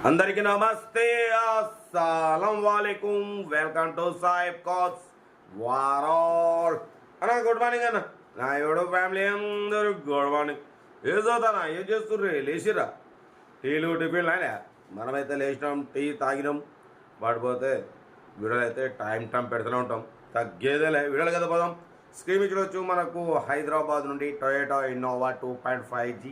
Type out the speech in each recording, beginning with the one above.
అందరికీ నమస్తే, అస్సలం వాలేకుం. వెల్కమ్ టు సాయిబ్ కాట్స్ వారాల్ అన్న. గుడ్ మార్నింగ్ అన్న. నా ఎవడో ఫ్యామిలీ అందరూ గుడ్ మార్నింగ్. ఏం చదువుతానా, ఏం చేస్తుర్రే? లేచిరా? టీలు టిఫిన్లు అయినా? మనమైతే లేచినాం, టీ తాగినాం. పడిపోతే వీడియోలు అయితే టైం పెడుతూనే ఉంటాం, తగ్గేదేలే. వీడియోలు కదా పోదాం. స్క్రీన్ చూడొచ్చు. మనకు హైదరాబాద్ నుండి టొయోటా ఇన్నోవా 2.5G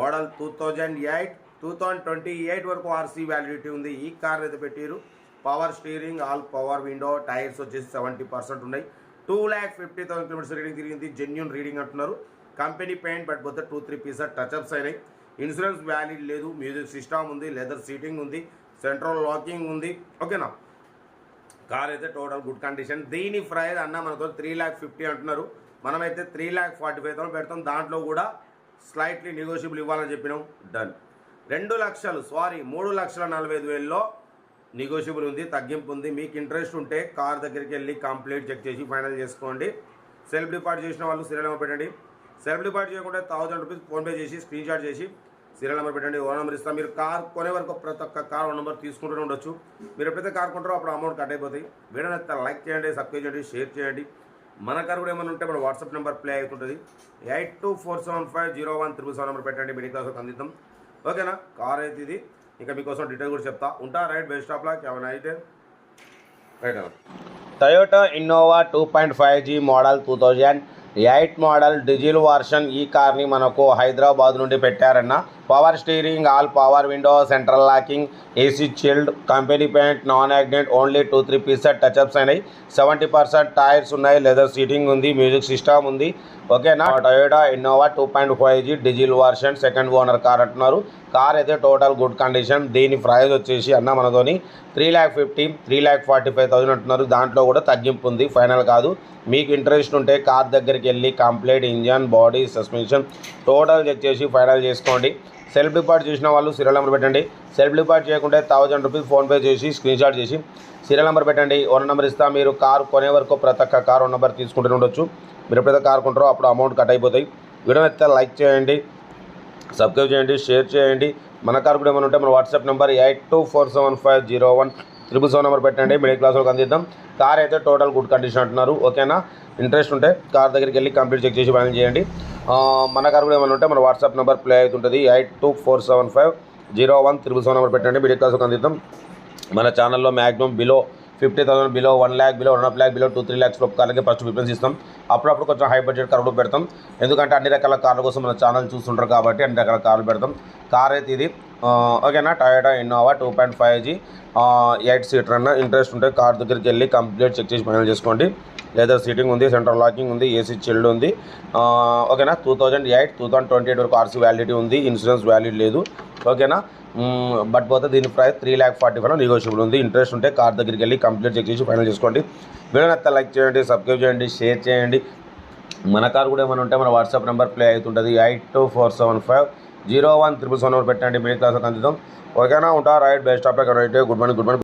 మోడల్ 2028 వరకు ఆర్సీ వ్యాలిడిటీ ఉంది. ఈ కార్ అయితే పెట్టారు. Power steering, all power window, tyres వచ్చేసి 70% ఉన్నాయి. 2,50,000 కిలోమీటర్స్ రీడింగ్ తిరిగింది. జెన్యూన్ రీడింగ్ అంటున్నారు. కంపెనీ పెయింట్ బట్ పోతే 2-3 పీసెస్ టచ్అప్స్ అయినాయి. ఇన్సూరెన్స్ వ్యాలిడ్ లేదు. మ్యూజిక్ సిస్టమ్ ఉంది, లెదర్ సీటింగ్ ఉంది, సెంట్రల్ లాకింగ్ ఉంది. ఓకేనా? కార్ అయితే టోటల్ గుడ్ కండిషన్. దీని ప్రైస్ అన్న మనతో 3,50,000 అంటున్నారు. మనమైతే 3,45,000 పెడతాం. దాంట్లో కూడా స్లైట్లీ నెగోషియబుల్ ఇవ్వాలని చెప్పినాం. డన్. 3,45,000లో నెగోషియబుల్ ఉంది, తగ్గింపు ఉంది. మీకు ఇంట్రెస్ట్ ఉంటే కార్ దగ్గరికి వెళ్ళి కంప్లీట్ చెక్ చేసి ఫైనల్ చేసుకోండి. సెల్ఫ్ డిపాజిట్ చేసిన వాళ్ళు సీరియల్ నెంబర్ పెట్టండి. సెల్ఫ్ డిపాజిట్ చేయకుండా 1,000 రూపీస్ ఫోన్పే చేసి స్క్రీన్ షాట్ చేసి సీరియల్ నెంబర్ పెట్టండి. ఓన్ నెంబర్ ఇస్తాం. మీరు కార్ కొనే వరకు ప్రతి ఒక్క కార్ ఓన్ నెంబర్ తీసుకుంటూనే ఉండొచ్చు. మీరు ఎప్పుడైతే కార్ కొంటారో అప్పుడు అమౌంట్ కట్ అయిపోతాయి. వీడియోని అయితే లైక్ చేయండి, సబ్స్క్రైబ్ చేయండి, షేర్ చేయండి. మన కార్ కూడా ఏమైనా ఉంటే మన వాట్సాప్ నెంబర్ ప్లే అవుతుంటుంది. 8247501377 నెంబర్ పెట్టండి. మిడిల్ క్లాస్ అందిద్దాం. ఓకేనా? కార్ అయితే ఇది. ఇంకా మీకోసం డీటెయిల్ కూడా చెప్తా ఉంటా. రైట్, బెస్ట్ స్టాప్ లా ఏమైనా అయితే రైట్ అన్న. Toyota Innova 2.5G model 2008 model diesel version. ఈ కార్ని మనకు హైదరాబాద్ నుండి పెట్టారన్న. Power steering, all power window, central locking, AC chilled, company paint, non accident, only 2-3 pieces touch ups అయినాయి. 70% టైర్స్ ఉన్నాయి, లెదర్ సీటింగ్ ఉంది, మ్యూజిక్ సిస్టమ్ ఉంది. ఓకేనా? Toyota Innova 2.5G diesel version, second owner car అంటున్నారు. కార్ అయితే టోటల్ గుడ్ కండిషన్. దీని price వచ్చేసి అన్న మనతోని 3,45,000 అంటున్నారు. దాంట్లో కూడా తగ్గింపు ఉంది, ఫైనల్ కాదు. మీకు ఇంట్రెస్ట్ ఉంటే కార్ దగ్గరికి వెళ్ళి complete engine, body, suspension total check చేసి ఫైనల్ చేసుకోండి. సెల్ఫ్ డిపాజిట్ చేసిన వాళ్ళు సీరియల్ నెంబర్ పెట్టండి. సెల్ఫ్ డిపాజిట్ చేయకుంటే 1,000 రూపీస్ ఫోన్పే చేసి స్క్రీన్ షాట్ చేసి సీరియల్ నెంబర్ పెట్టండి. ఓన్ నెంబర్ ఇస్తా. మీరు కార్ కొనే వరకు ప్రతి ఒక్క కార్ ఓన్ నెంబర్ తీసుకుంటూనే ఉండొచ్చు. మీరు ఎప్పుడైతే కార్ కొంటారో అప్పుడు అమౌంట్ కట్ అయిపోతాయి. వీడియో అయితే లైక్ చేయండి, సబ్స్క్రైబ్ చేయండి, షేర్ చేయండి. మన కార్ కూడా ఏమైనా ఉంటే మన వాట్సాప్ నెంబర్ 8247501377 నెంబర్ పెట్టండి. మిడిల్ క్లాస్ వాళ్ళకి అందిద్దాం. కార్ అయితే టోటల్ గుడ్ కండిషన్ అంటున్నారు. ఓకేనా? ఇంట్రెస్ట్ ఉంటే కార్ దగ్గరికి వెళ్ళి కంప్లీట్ చెక్ చేసి ఫైనల్ చేయండి. మన కార్ కూడా ఏమైనా ఉంటే మన వాట్సాప్ నెంబర్ ప్లే అవుతుంటుంది. 8247501377 నెంబర్ పెట్టండి. మిడిల్ క్లాస్ వాళ్ళకి అందిద్దాం. మన ఛానల్లో maximum below 50,000, below 1 lakh, below 1.5 lakh, below 2-3 lakhs లోపు కార్లకి ఫస్ట్ ప్రిఫరెన్స్ ఇస్తాం. అప్పుడప్పుడు కొంచెం హై బడ్జెట్ కార్లు పెడతాం. ఎందుకంటే అన్ని రకాల కార్ల కోసం మన ఛానల్ చూస్తుంటారు కాబట్టి అన్ని రకాల కార్లు పెడతాం. కార్ అయితే ఇది. ఓకేనా? టొయోటా ఇన్నోవా 2.5G 8 సీటర్ అన్న. ఇంట్రెస్ట్ ఉంటే కార్ దగ్గరికి వెళ్ళి కంప్లీట్ చెక్ చేసి ఫైనల్ చేసుకోండి. లెదర్ సీటింగ్ ఉంది, సెంట్రల్ లాకింగ్ ఉంది, ఏసీ చిల్డ్ ఉంది. ఓకేనా? 2028 వరకు ఆర్సీ వ్యాలిడిటీ ఉంది. ఇన్సూరెన్స్ వ్యాలిడ్ లేదు. ఓకేనా? బట్ పోతే దీని ప్రైస్ 3,45,000 నెగోషియబుల్ ఉంది. ఇంట్రెస్ట్ ఉంటే కార్ దగ్గరికి వెళ్ళి కంప్లీట్ చెక్ చేసి ఫైనల్ చేసుకోండి. వీడియోని అయితే లైక్ చేయండి, సబ్స్క్రైబ్ చేయండి, షేర్ చేయండి. మన కార్ కూడా ఏమైనా ఉంటే మన వాట్సాప్ నెంబర్ ప్లే అవుతుంటుంది. 8247501377 నెంబర్ పెట్టండి. మిడిల్ క్లాస్ అందిద్దాం. ఓకేనా? ఉంటా. Right, best of luck. Good morning.